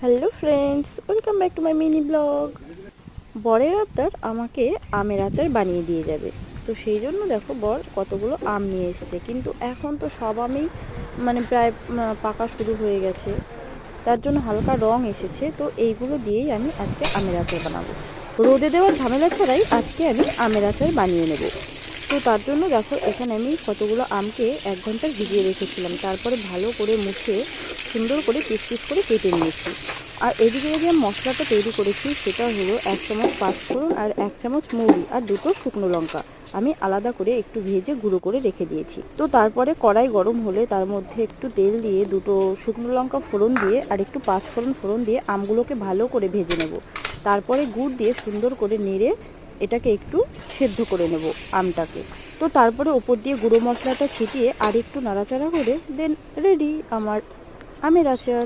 Hello friends, welcome back to my mini blog. বরের আবদার আমাকে আমের আচার বানিয়ে দিয়ে যাবে। তো সেই জন্য দেখো বর কতগুলো আম নিয়ে এসছে, কিন্তু এখন তো সব আমেই প্রায় পাকা শুরু হয়ে গেছে। তার জন্য হালকা রং এসেছে, তো এইগুলো দিয়েই আমি আজকে আমের আচার বানাবো। রোদে দেওয়ার ঝামেলা ছাড়াই আজকে আমি আমের আচার বানিয়ে নেব। তো তার জন্য দেখো এখানে আমি কতগুলো আমকে 1 ঘন্টা ভিজিয়ে রেখেছিলাম, তারপরে ভালো করে মুছে সুন্দর করে পিস পিস করে কেটে নিয়েছি। আর এদিকে যে মশলাটা তৈরি করেছি সেটা হলো 1 চামচ পাঁচফোড়ন আর 1 চামচ মৌরি আর 2টো শুকনো লঙ্কা আমি আলাদা করে একটু ভেজে গুঁড়ো করে রেখে দিয়েছি। তো তারপরে কড়াই গরম হলে তার মধ্যে একটু তেল দিয়ে 2টো শুকনো লঙ্কা ফোড়ন দিয়ে আর একটু পাঁচফোড়ন ফোড়ন দিয়ে আমগুলোকে ভালো করে ভেজে নেব। তারপরে গুড় দিয়ে সুন্দর করে নেড়ে এটাকে একটু সেদ্ধ করে নেব আমটাকে। তো তারপরে ওপর দিয়ে গুঁড়ো মশলাটা ছিটিয়ে আর একটু নাড়াচাড়া করে দেন রেডি আমার আমের আচার।